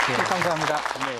안녕하세요. 네, 감사합니다. 네.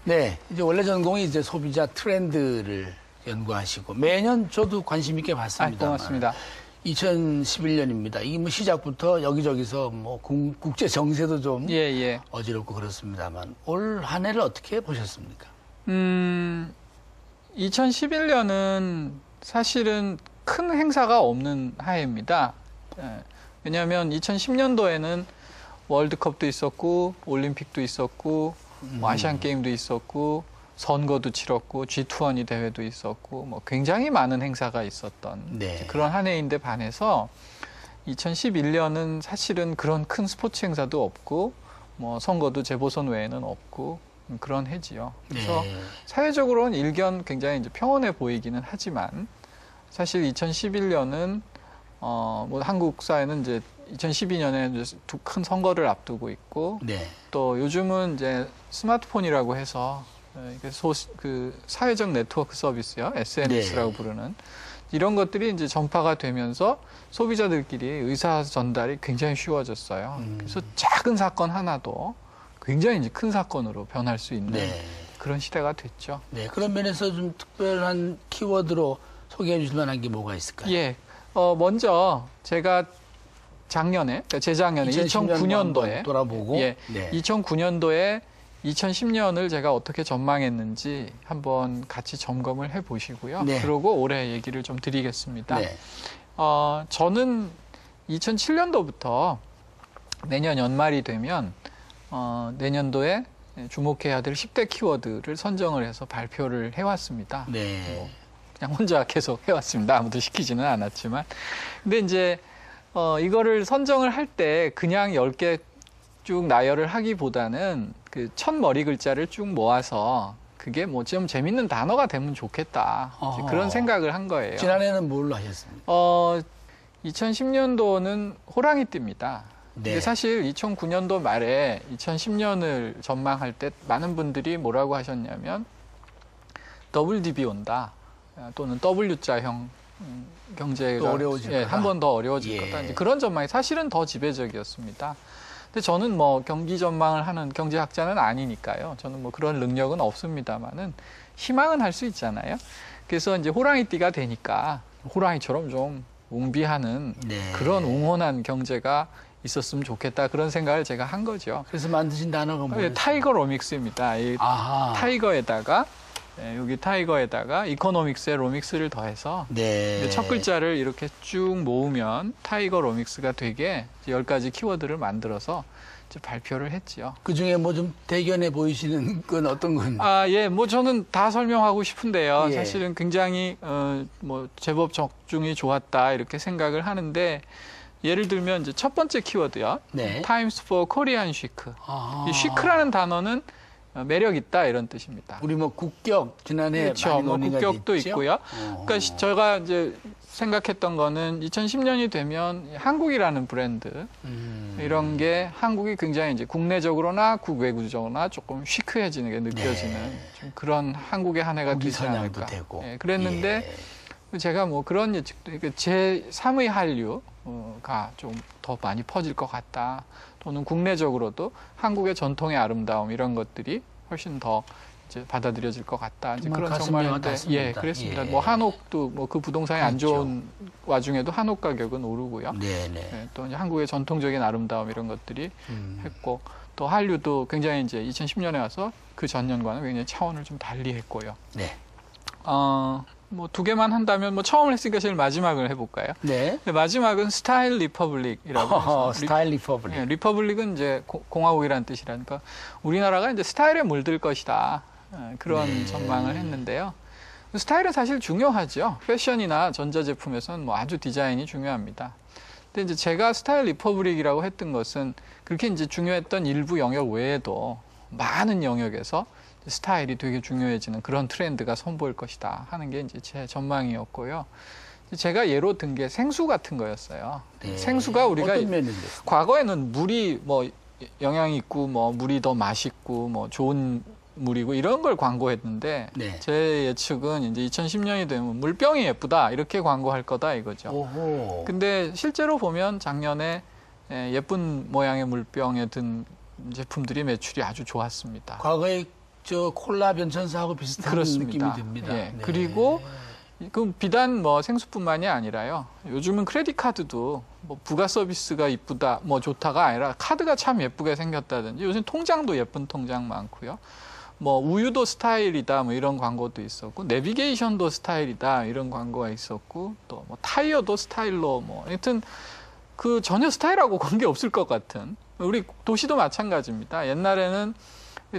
네, 이제 원래 전공이 이제 소비자 트렌드를 연구하시고 매년 저도 관심 있게 봤습니다. 고맙습니다. 2011년입니다. 이 뭐 시작부터 여기저기서 뭐 국제 정세도 좀 어지럽고 그렇습니다만 올 한 해를 어떻게 보셨습니까? 2011년은 사실은 큰 행사가 없는 해입니다. 왜냐하면 2010년도에는 월드컵도 있었고 올림픽도 있었고 뭐 아시안 게임도 있었고 선거도 치렀고 G20 대회도 있었고 뭐 굉장히 많은 행사가 있었던 그런 한 해인데 반해서 2011년은 사실은 그런 큰 스포츠 행사도 없고 뭐 선거도 재보선 외에는 없고 그런 해지요. 그래서 사회적으로는 일견 굉장히 이제 평온해 보이기는 하지만 사실 2011년은 뭐 한국 사회는 이제 2012년에 이제 두 큰 선거를 앞두고 있고 또 요즘은 이제 스마트폰이라고 해서 그 사회적 네트워크 서비스요, SNS라고 부르는 이런 것들이 이제 전파가 되면서 소비자들끼리 의사 전달이 굉장히 쉬워졌어요. 그래서 작은 사건 하나도 굉장히 이제 큰 사건으로 변할 수 있는 그런 시대가 됐죠. 네, 그런 면에서 좀 특별한 키워드로 소개해 주실 만한 게 뭐가 있을까요? 예, 먼저 제가 작년에, 그러니까 재작년에 2009년도에 돌아보고 2009년도에 2010년을 제가 어떻게 전망했는지 한번 같이 점검을 해보시고요. 그리고 올해 얘기를 좀 드리겠습니다. 저는 2007년도부터 내년 연말이 되면 내년도에 주목해야 될 10대 키워드를 선정을 해서 발표를 해왔습니다. 그냥 혼자 계속 해왔습니다. 아무도 시키지는 않았지만. 근데 이제 이거를 선정을 할 때 그냥 10개 쭉 나열을 하기보다는 그 첫 머리 글자를 쭉 모아서 그게 뭐 좀 재밌는 단어가 되면 좋겠다. 그런 생각을 한 거예요. 지난해는 뭘로 하셨습니까? 2010년도는 호랑이띠입니다. 근데 사실 2009년도 말에 2010년을 전망할 때 많은 분들이 뭐라고 하셨냐면 WDB 온다. 또는 W자형 경제가 한 번 더 어려워질 거다. 이제 그런 전망이 사실은 더 지배적이었습니다. 근데 저는 뭐 경기 전망을 하는 경제학자는 아니니까요. 저는 뭐 그런 능력은 없습니다만은 희망은 할 수 있잖아요. 그래서 이제 호랑이띠가 되니까 호랑이처럼 좀 웅비하는 그런 웅혼한 경제가 있었으면 좋겠다. 그런 생각을 제가 한 거죠. 그래서 만드신 단어가 뭐예요? 타이거 로믹스입니다. 이 타이거에다가 여기 타이거에다가 이코노믹스의 로믹스를 더해서 첫 글자를 이렇게 쭉 모으면 타이거 로믹스가 되게 10가지 키워드를 만들어서 이제 발표를 했지요. 그중에 뭐 좀 대견해 보이시는 건 어떤 건? 뭐 저는 다 설명하고 싶은데요. 사실은 굉장히 뭐 제법 적중이 좋았다 이렇게 생각을 하는데 예를 들면 이제 첫 번째 키워드요. Times for Korean Chic. 이 chic라는 단어는 매력 있다 이런 뜻입니다. 우리 뭐 국격 지난해 많이 뭐 논의가 국격도 됐죠? 있고요. 그러니까 제가 이제 생각했던 거는 2010년이 되면 한국이라는 브랜드 이런 게 한국이 굉장히 이제 국내적으로나 국외적으로나 조금 시크해지는 게 느껴지는 좀 그런 한국의 한 해가 되지 않을까. 되고. 그랬는데 제가 뭐 그런 예측도 제 3의 한류가 좀 더 많이 퍼질 것 같다. 또는 국내적으로도 한국의 전통의 아름다움 이런 것들이 훨씬 더 이제 받아들여질 것 같다. 이제 그런 전망인데, 그랬습니다. 뭐 한옥도 뭐 그 부동산이 안 좋은 와중에도 한옥 가격은 오르고요. 또 이제 한국의 전통적인 아름다움 이런 것들이 했고, 또 한류도 굉장히 이제 2010년에 와서 그 전년과는 굉장히 차원을 좀 달리했고요. 뭐 두 개만 한다면 뭐 처음을 했으니까 제일 마지막을 해볼까요? 마지막은 스타일 리퍼블릭이라고. 스타일 리퍼블릭. 리퍼블릭은 이제 공화국이라는 뜻이라니까 우리나라가 이제 스타일에 물들 것이다. 그런 전망을 했는데요. 스타일은 사실 중요하죠. 패션이나 전자제품에서는 뭐 아주 디자인이 중요합니다. 근데 이제 제가 스타일 리퍼블릭이라고 했던 것은 그렇게 이제 중요했던 일부 영역 외에도 많은 영역에서 스타일이 되게 중요해지는 그런 트렌드가 선보일 것이다 하는 게 이제 제 전망이었고요. 제가 예로 든 게 생수 같은 거였어요. 네. 우리가 어떤 면인데? 과거에는 물이 뭐 영양이 있고 뭐 물이 더 맛있고 뭐 좋은 물이고 이런 걸 광고했는데 네. 제 예측은 이제 2010년이 되면 물병이 예쁘다 이렇게 광고할 거다 이거죠. 오호. 근데 실제로 보면 작년에 예쁜 모양의 물병에 든 제품들이 매출이 아주 좋았습니다. 과거에 저 콜라 변천사하고 비슷한 그렇습니다. 느낌이 듭니다. 예. 네. 그리고 그 비단 뭐 생수뿐만이 아니라요. 요즘은 크레딧 카드도 뭐 부가 서비스가 이쁘다, 뭐 좋다가 아니라 카드가 참 예쁘게 생겼다든지 요즘 통장도 예쁜 통장 많고요. 뭐 우유도 스타일이다, 뭐 이런 광고도 있었고 내비게이션도 스타일이다 이런 광고가 있었고 또 뭐 타이어도 스타일로 뭐 하여튼 그 전혀 스타일하고 관계 없을 것 같은 우리 도시도 마찬가지입니다. 옛날에는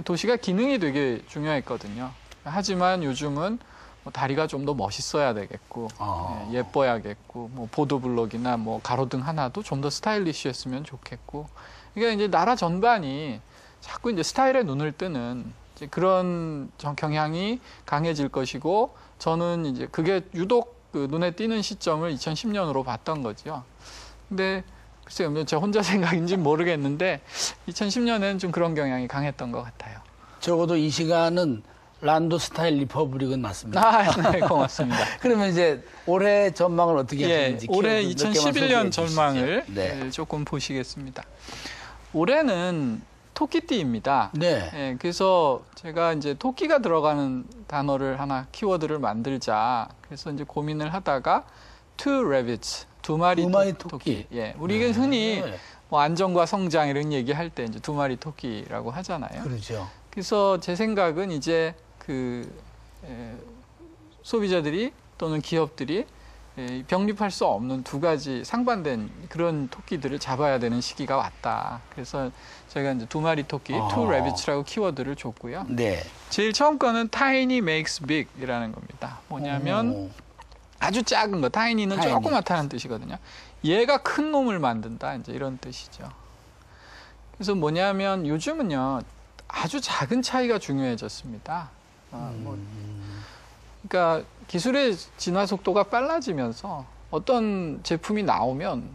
도시가 기능이 되게 중요했거든요. 하지만 요즘은 뭐 다리가 좀 더 멋있어야 되겠고 예뻐야겠고 뭐 보도블록이나 뭐 가로등 하나도 좀 더 스타일리시했으면 좋겠고 그러니까 이제 나라 전반이 자꾸 이제 스타일에 눈을 뜨는 이제 그런 경향이 강해질 것이고 저는 이제 그게 유독 그 눈에 띄는 시점을 2010년으로 봤던 거죠. 근데 글쎄요, 제 혼자 생각인지는 모르겠는데 2010년에는 좀 그런 경향이 강했던 것 같아요. 적어도 이 시간은 란도 스타일 리퍼블릭은 맞습니다. 네, 고맙습니다. 그러면 이제 올해 전망을 어떻게 하시는지 올해 몇 개만 소개해 2011년 전망을 네. 조금 보시겠습니다. 올해는 토끼띠입니다. 네. 그래서 제가 이제 토끼가 들어가는 단어를 하나 키워드를 만들자. 그래서 이제 고민을 하다가 two rabbits, 두 마리 토끼. 예, 우리가 흔히 뭐 안정과 성장 이런 얘기할 때 이제 두 마리 토끼라고 하잖아요. 그렇죠. 그래서 제 생각은 이제 소비자들이 또는 기업들이 병립할 수 없는 두 가지 상반된 그런 토끼들을 잡아야 되는 시기가 왔다. 그래서 제가 이제 두 마리 토끼, two rabbits라고 키워드를 줬고요. 네. 제일 처음 거는 tiny makes big이라는 겁니다. 뭐냐면 아주 작은 거, tiny는 조그맣다는 뜻이거든요. 얘가 큰 놈을 만든다, 이제 이런 뜻이죠. 그래서 뭐냐면 요즘은요 아주 작은 차이가 중요해졌습니다. 그러니까 기술의 진화 속도가 빨라지면서 어떤 제품이 나오면